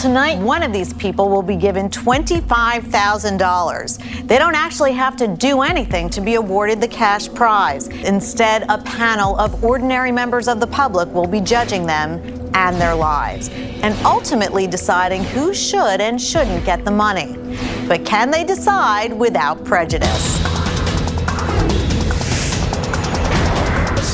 tonight, one of these people will be given $25,000. They don't actually have to do anything to be awarded the cash prize. Instead, a panel of ordinary members of the public will be judging them and their lives, and ultimately deciding who should and shouldn't get the money. But can they decide without prejudice?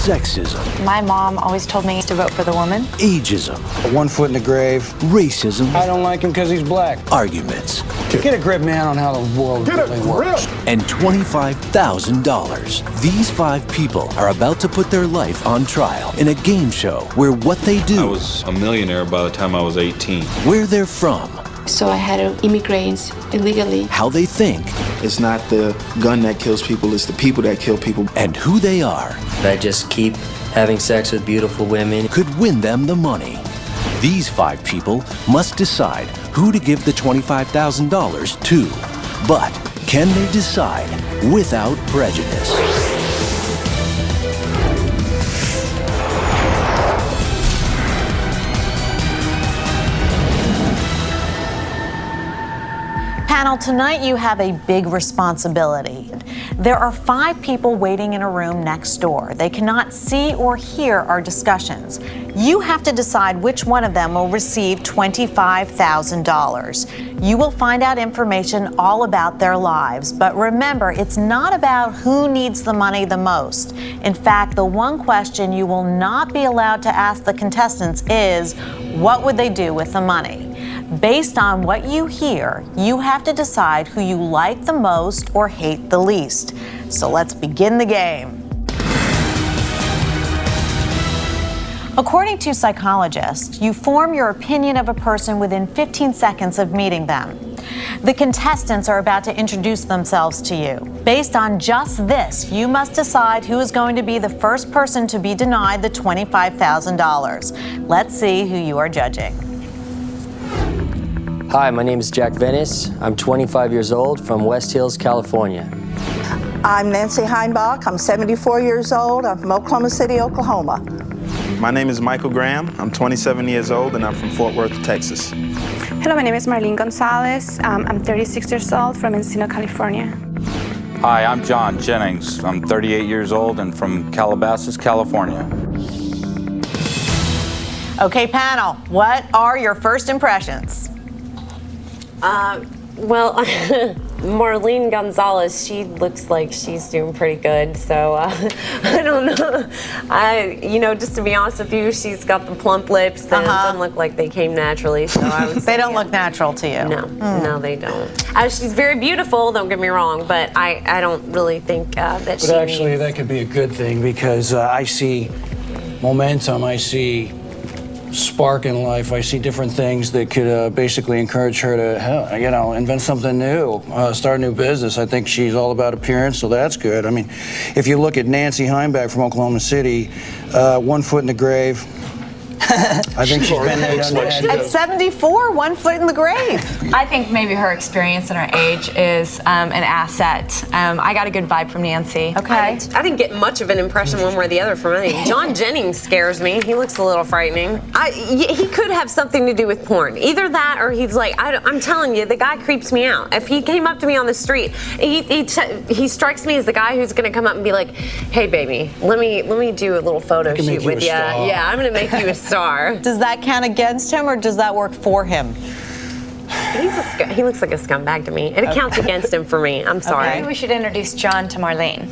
Sexism. My mom always told me to vote for the woman. Ageism. 1 foot in the grave. Racism. I don't like him because he's black. Arguments. Get a grip, man, on how the world really works. And $25,000. These 5 people are about to put their life on trial in a game show where what they do. I was a millionaire by the time I was 18. Where they're from. So I had to immigrate illegally. How they think. It's not the gun that kills people, it's the people that kill people. And who they are. I just keep having sex with beautiful women. Could win them the money. These 5 people must decide who to give the $25,000 to. But can they decide without prejudice? Panel, tonight you have a big responsibility. There are 5 people waiting in a room next door. They cannot see or hear our discussions. You have to decide which one of them will receive $25,000. You will find out information all about their lives, but remember, it's not about who needs the money the most. In fact, the one question you will not be allowed to ask the contestants is, what would they do with the money? Based on what you hear, you have to decide who you like the most or hate the least. So let's begin the game. According to psychologists, you form your opinion of a person within 15 seconds of meeting them. The contestants are about to introduce themselves to you. Based on just this, you must decide who is going to be the first person to be denied the $25,000. Let's see who you are judging. Hi, my name is Jack Venice. I'm 25 years old from West Hills, California. I'm Nancy Heinbach. I'm 74 years old. I'm from Oklahoma City, Oklahoma. My name is Michael Graham. I'm 27 years old and I'm from Fort Worth, Texas. Hello, my name is Marlene Gonzalez. I'm 36 years old from Encino, California. Hi, I'm John Jennings. I'm 38 years old and from Calabasas, California. Okay, panel, what are your first impressions? Well, Marlene Gonzalez, she looks like she's doing pretty good, so I don't know. Just to be honest with you, she's got the plump lips that doesn't look like they came naturally, so I would say they don't look natural to you. No, no, they don't. She's very beautiful, don't get me wrong, but I don't really think that she But actually, that could be a good thing because I see momentum, I see spark in life. I see different things that could basically encourage her to, invent something new, start a new business. I think she's all about appearance, so that's good. I mean, if you look at Nancy Heinbach from Oklahoma City, 1 foot in the grave. I think she's been there, done that. At 74, 1 foot in the grave. I think maybe her experience and her age is an asset. I got a good vibe from Nancy. Okay. I didn't get much of an impression one way or the other from anything. John Jennings scares me. He looks a little frightening. He could have something to do with porn. Either that or he's like, I'm telling you, the guy creeps me out. If he came up to me on the street, he strikes me as the guy who's going to come up and be like, hey, baby, let me do a little photo shoot with you. Yeah, I'm going to make you a star. Does that count against him or does that work for him? He looks like a scumbag to me. It counts against him for me. I'm sorry. Maybe we should introduce John to Marlene.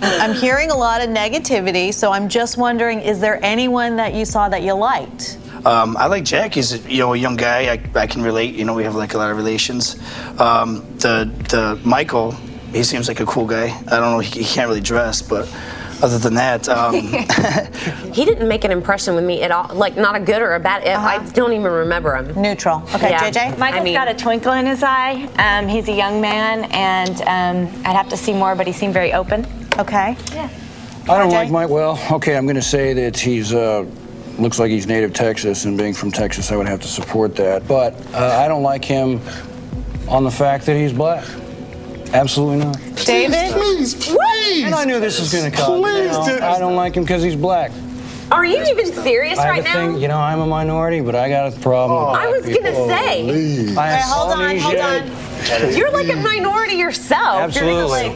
I'm hearing a lot of negativity, so I'm just wondering, is there anyone that you saw that you liked? I like Jack. He's a young guy. I can relate. We have like a lot of relations. The Michael, he seems like a cool guy. I don't know. He can't really dress, but other than that, he didn't make an impression with me at all. Like not a good or a bad. I don't even remember him. Neutral. Okay, yeah. JJ. Michael's got a twinkle in his eye. He's a young man, and I'd have to see more, but he seemed very open. Okay. Yeah. I don't like Mike. Well, okay, I'm going to say that he's looks like he's native Texas, and being from Texas, I would have to support that. But I don't like him on the fact that he's black. Absolutely not. David? Please. And I knew this was going to come. I don't like him because he's black. Are you even serious right now? You know, I'm a minority, but I got a problem with I was black gonna say. people. All right, hold on. You're like a minority yourself. Absolutely.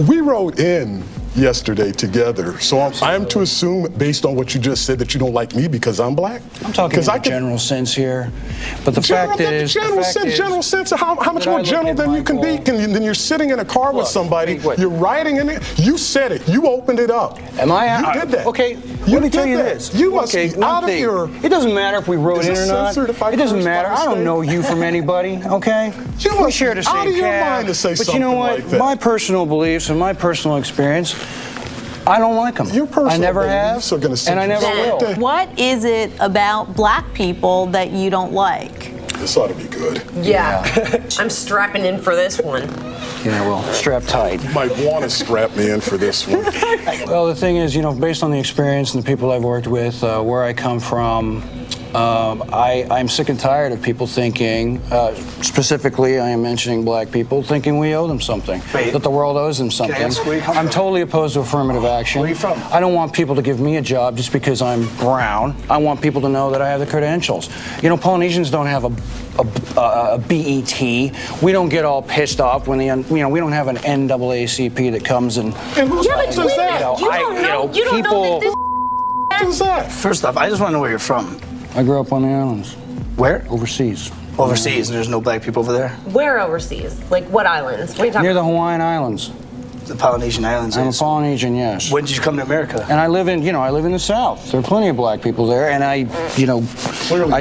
We rode in yesterday together, so I'm to assume, based on what you just said, that you don't like me because I'm black? I'm talking in a general sense here, but the fact is... General sense, how much more general than you can be? Then you're sitting in a car with somebody, you're riding in it, you said it, you opened it up. Am I? You did that. Okay, let me tell you this. You must be out of your... It doesn't matter if we rode in or not. It doesn't matter. I don't know you from anybody, okay? We share the same cab. Out of your mind to say but something you know what? like that. My personal beliefs and my personal experience, I don't like them. Your personal I never have, beliefs are and I never will. What is it about black people that you don't like? This ought to be good. Yeah. I'm strapping in for this one. Yeah, well, strap tight. You might want to strap me in for this one. Well, the thing is, you know, based on the experience and the people I've worked with, where I come from, I'm sick and tired of people thinking, specifically I am mentioning black people, thinking we owe them something, that the world owes them something. I'm totally opposed to affirmative action. Where are you from? I don't want people to give me a job just because I'm brown. I want people to know that I have the credentials. You know, Polynesians don't have a BET. We don't get all pissed off when we don't have an NAACP that comes and who's does that? You don't know this. Who's that? First off, I just want to know where you're from. I grew up on the islands. Where? Overseas. Overseas, and there's no black people over there? Where overseas? Like what islands? What are you talking Near the about? Hawaiian Islands. The Polynesian Islands. I'm a Polynesian, yes. When did you come to America? And I live in the South. There are plenty of black people there, and I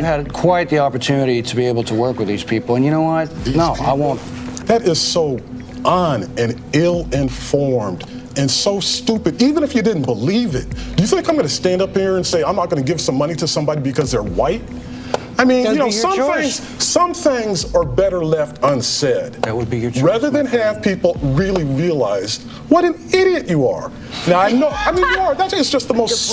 had quite the opportunity to be able to work with these people. And you know what? I won't. That is so and ill-informed and so stupid, even if you didn't believe it. Do you think I'm going to stand up here and say I'm not going to give some money to somebody because they're white? I mean, you know, some things are better left unsaid. That would be your choice. Rather than have people really realize what an idiot you are. Now, I mean, you are. That is just the most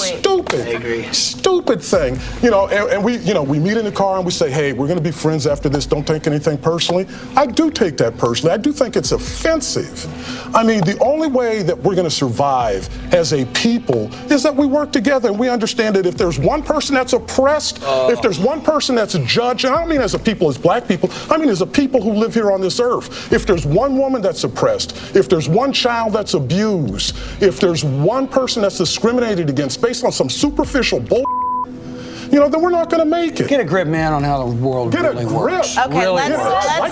stupid thing. You know, and we meet in the car and we say, hey, we're going to be friends after this. Don't take anything personally. I do take that personally. I do think it's offensive. I mean, the only way that we're going to survive as a people is that we work together and we understand that if there's one person that's oppressed, if there's one person that's a judge, and I don't mean as a people as black people, I mean as a people who live here on this earth. If there's one woman that's oppressed, if there's one child that's abused, if there's one person that's discriminated against based on some superficial bull, you know, then we're not going to make it. Get a grip, man, on how the world really works. Okay, really let's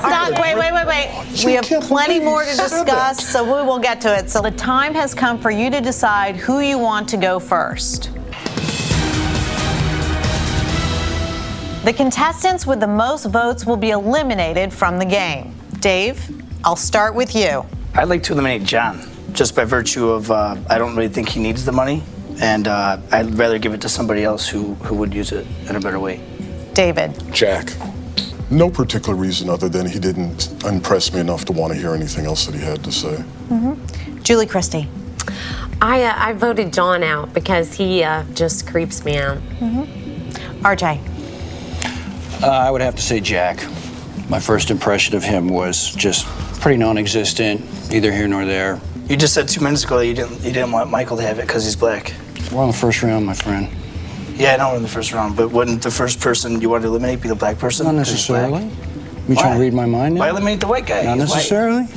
stop. Wait. We have plenty more to discuss, so we will get to it. So the time has come for you to decide who you want to go first. The contestants with the most votes will be eliminated from the game. Dave, I'll start with you. I'd like to eliminate John, just by virtue of I don't really think he needs the money, and I'd rather give it to somebody else who would use it in a better way. David. Jack. No particular reason other than he didn't impress me enough to want to hear anything else that he had to say. Julie Christie. I voted John out because he just creeps me out. RJ. I would have to say Jack. My first impression of him was just pretty non-existent, neither here nor there. You just said 2 minutes ago that you didn't want Michael to have it because he's black. We're on the first round, my friend. Yeah, I know we're in the first round, but wouldn't the first person you wanted to eliminate be the black person? Not necessarily. You trying to read my mind now? Why eliminate the white guy? Not necessarily.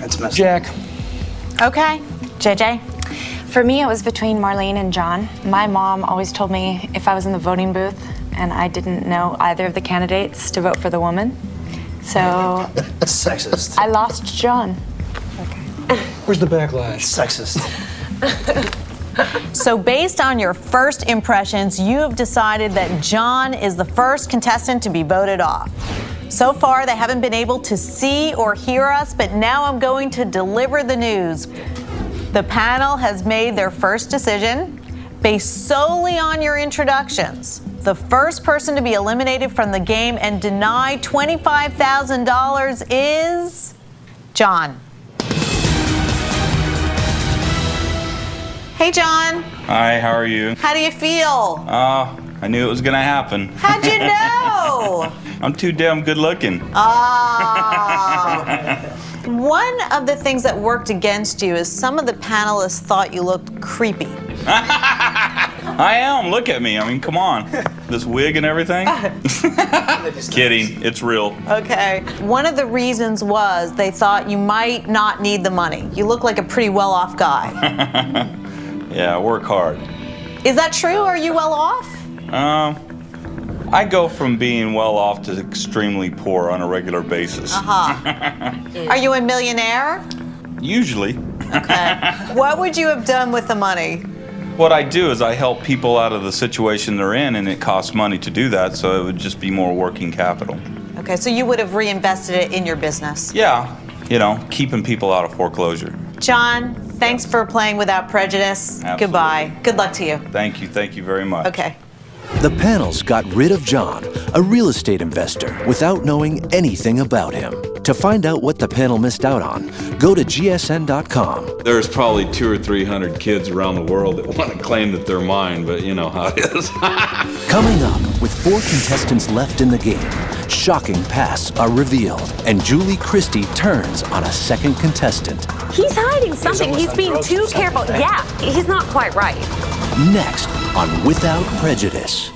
That's messed Jack. Okay. JJ. For me, it was between Marlene and John. My mom always told me if I was in the voting booth and I didn't know either of the candidates to vote for the woman. So sexist. I lost John. Where's the backlash? Sexist. So based on your first impressions, you have decided that John is the first contestant to be voted off. So far, they haven't been able to see or hear us, but now I'm going to deliver the news. The panel has made their first decision based solely on your introductions. The first person to be eliminated from the game and denied $25,000 is John. Hey, John. Hi, how are you? How do you feel? I knew it was gonna happen. How'd you know? I'm too damn good looking. Ah. One of the things that worked against you is some of the panelists thought you looked creepy. I am. Look at me. I mean, come on. This wig and everything. Kidding. It's real. Okay. One of the reasons was they thought you might not need the money. You look like a pretty well-off guy. Yeah, I work hard. Is that true? Are you well off? I go from being well off to extremely poor on a regular basis. Are you a millionaire? Usually. Okay. What would you have done with the money? What I do is I help people out of the situation they're in, and it costs money to do that, so it would just be more working capital. Okay, so you would have reinvested it in your business. Yeah, you know, keeping people out of foreclosure. John, thanks for playing Without Prejudice. Absolutely. Goodbye. Good luck to you. Thank you very much. Okay. The panels got rid of John, a real estate investor, without knowing anything about him. To find out what the panel missed out on, go to gsn.com. There's probably 200 or 300 kids around the world that want to claim that they're mine, but you know how it is. Coming up, with 4 contestants left in the game, shocking pasts are revealed, and Julie Christie turns on a second contestant. He's hiding something. He's being too careful. Yeah, he's not quite right. Next on Without Prejudice.